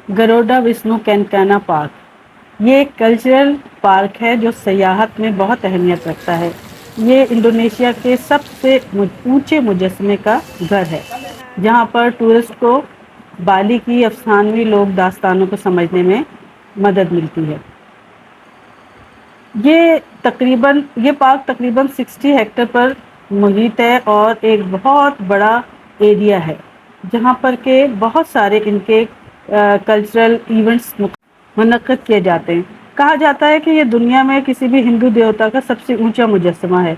Garuda Vishnu کینکانا park یہ ایک cultural park ہے جو سیاحت میں بہت اہمیت رکھتا ہے۔ یہ انڈونیشیا کے سب سے اونچے مجسمے کا گھر ہے جہاں پر ٹورسٹ کو بالی کی افسانوی لوک داستانوں کو سمجھنے میں مدد ملتی ہے۔ یہ پارک تقریباً 60 ہیکٹر پر محیط ہے اور ایک بہت بڑا ایریا ہے جہاں پر کہ بہت سارے ان کے کلچرل ایونٹس منعقد کیے جاتے ہیں۔ کہا جاتا ہے کہ یہ دنیا میں کسی بھی ہندو دیوتا کا سب سے اونچا مجسمہ ہے۔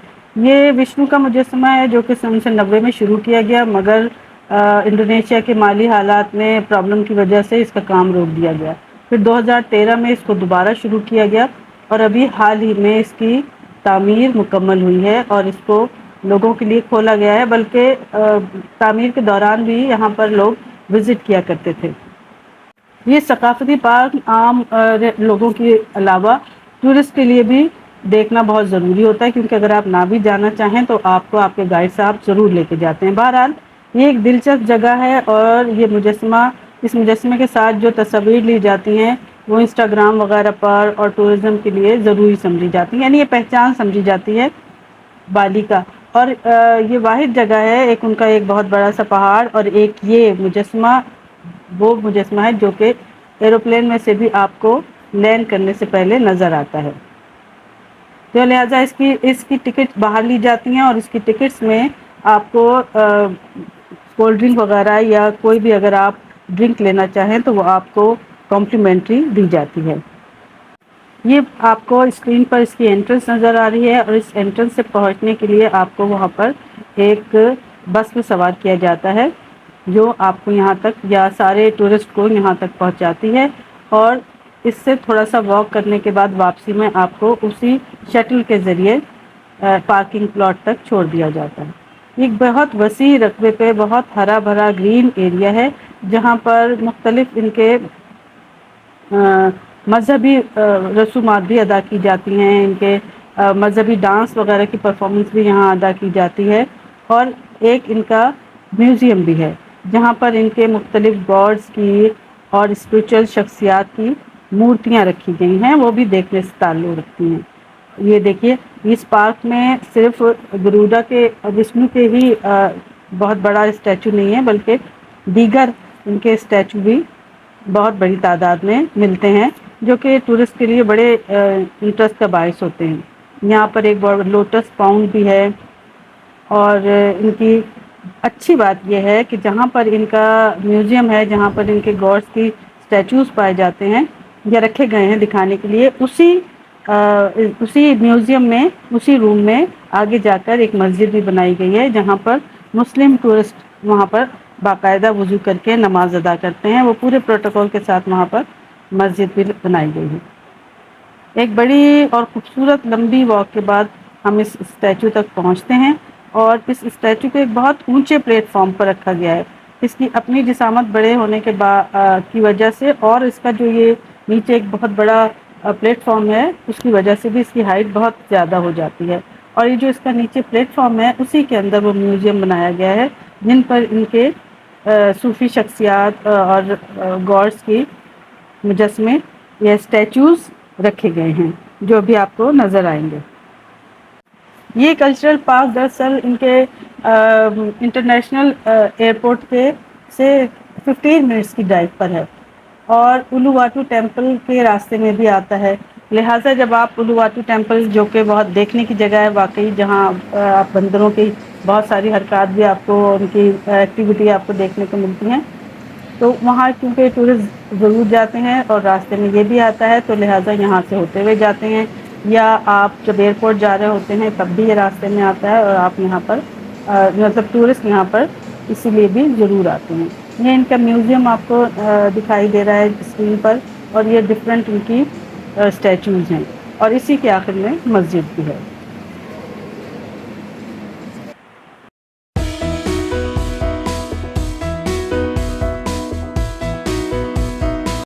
یہ وشنو کا مجسمہ ہے جو کہ 1990 میں شروع کیا گیا، مگر انڈونیشیا کے مالی حالات میں پرابلم کی وجہ سے اس کا کام روک دیا گیا۔ پھر 2013 میں اس کو دوبارہ شروع کیا گیا اور ابھی حال ہی میں اس کی تعمیر مکمل ہوئی ہے اور اس کو لوگوں کے لیے کھولا گیا ہے، بلکہ تعمیر کے دوران بھی یہاں پر لوگ وزٹ کیا کرتے تھے۔ یہ ثقافتی پارک عام لوگوں کے علاوہ ٹورسٹ کے لیے بھی دیکھنا بہت ضروری ہوتا ہے، کیونکہ اگر آپ نہ بھی جانا چاہیں تو آپ کو آپ کے گائیڈ صاحب ضرور لے کے جاتے ہیں۔ بہرحال یہ ایک دلچسپ جگہ ہے اور اس مجسمے کے ساتھ جو تصاویر لی جاتی ہیں وہ انسٹاگرام وغیرہ پر اور ٹورزم کے لیے ضروری سمجھی جاتی ہیں، یعنی یہ پہچان سمجھی جاتی ہے بالی کا۔ اور یہ واحد جگہ ہے، ان کا ایک بہت بڑا سا پہاڑ اور ایک یہ مجسمہ وہ مجسمہ ہے جو کہ ایروپلین میں سے بھی آپ کو لینڈ کرنے سے پہلے نظر آتا ہے۔ تو لہٰذا اس کی ٹکٹ باہر لی جاتی ہیں اور اس کی ٹکٹس میں آپ کو کولڈ ڈرنک وغیرہ یا کوئی بھی اگر آپ ڈرنک لینا چاہیں تو وہ آپ کو کمپلیمنٹری دی جاتی ہے۔ یہ آپ کو اسکرین پر اس کی انٹرنس نظر آ رہی ہے اور اس انٹرنس سے پہنچنے کے لیے آپ کو وہاں پر ایک بس میں سوار کیا جاتا ہے جو آپ کو یہاں تک یا سارے ٹورسٹ کو یہاں تک پہنچاتی ہے، اور اس سے تھوڑا سا واک کرنے کے بعد واپسی میں آپ کو اسی شٹل کے ذریعے پارکنگ پلاٹ تک چھوڑ دیا جاتا ہے۔ ایک بہت وسیع رقبے پہ بہت ہرا بھرا گرین ایریا ہے جہاں پر مختلف ان کے مذہبی رسومات بھی ادا کی جاتی ہیں، ان کے مذہبی ڈانس وغیرہ کی پرفارمنس بھی یہاں ادا کی جاتی ہے، اور ایک ان کا میوزیم بھی ہے جہاں پر ان کے مختلف گاڈز کی اور اسپریچول شخصیات کی مورتیاں رکھی گئی ہیں، وہ بھی دیکھنے سے تعلق رکھتی ہیں۔ یہ دیکھیے اس پارک میں صرف گروڈا کے وشنو کے ہی بہت بڑا اسٹیچو نہیں ہے، بلکہ دیگر ان کے اسٹیچو بھی بہت بڑی تعداد میں ملتے ہیں جو کہ ٹورسٹ کے لیے بڑے انٹرسٹ کا باعث ہوتے ہیں۔ یہاں پر ایک لوٹس پاؤنڈ بھی ہے، اور ان کی اچھی بات یہ ہے کہ جہاں پر ان کا میوزیم ہے، جہاں پر ان کے گاڈس کی اسٹیچوز پائے جاتے ہیں یا رکھے گئے ہیں دکھانے کے لیے، اسی میوزیم میں اسی روم میں آگے جا کر ایک مسجد بھی بنائی گئی ہے جہاں پر مسلم ٹورسٹ وہاں پر باقاعدہ وضو کر کے نماز ادا کرتے ہیں۔ وہ پورے پروٹوکول کے ساتھ وہاں پر مسجد بھی بنائی گئی ہے۔ ایک بڑی اور خوبصورت لمبی واک کے بعد ہم اس اسٹیچو تک پہنچتے ہیں، اور اس اسٹیچو کو ایک بہت اونچے پلیٹ فارم پر رکھا گیا ہے۔ اس کی اپنی جسامت بڑے ہونے کی وجہ سے، اور اس کا جو یہ نیچے ایک بہت بڑا پلیٹ فارم ہے اس کی وجہ سے بھی اس کی ہائٹ بہت زیادہ ہو جاتی ہے، اور یہ جو اس کا نیچے پلیٹ فارم ہے اسی کے اندر وہ میوزیم بنایا گیا ہے جن پر ان کے صوفی شخصیات اور گاڈس کی مجسمے یا اسٹیچوز رکھے گئے ہیں جو بھی آپ کو نظر آئیں گے۔ یہ کلچرل پارک دراصل ان کے انٹرنیشنل ایئرپورٹ سے 15 منٹس کی ڈرائیو پر ہے، اور اولوواٹو ٹیمپل کے راستے میں بھی آتا ہے۔ لہٰذا جب آپ اولوواٹو ٹیمپل جو کہ بہت دیکھنے کی جگہ ہے واقعی، جہاں آپ بندروں کی بہت ساری حرکات بھی آپ کو، ان کی ایکٹیویٹی آپ کو دیکھنے کو ملتی ہیں، تو وہاں کیونکہ ٹورسٹ ضرور جاتے ہیں اور راستے میں یہ بھی آتا ہے، تو لہٰذا یہاں سے ہوتے ہوئے جاتے ہیں، یا آپ جب ایئرپورٹ جا رہے ہوتے ہیں تب بھی یہ راستے میں آتا ہے، اور آپ یہاں پر مطلب ٹورسٹ یہاں پر اسی لیے بھی ضرور آتے ہیں۔ یہ ان کا میوزیم آپ کو دکھائی دے رہا ہے اسکرین پر، اور یہ ڈفرینٹ ان کی اسٹیچوز ہیں، اور اسی کے آخر میں مسجد بھی ہے۔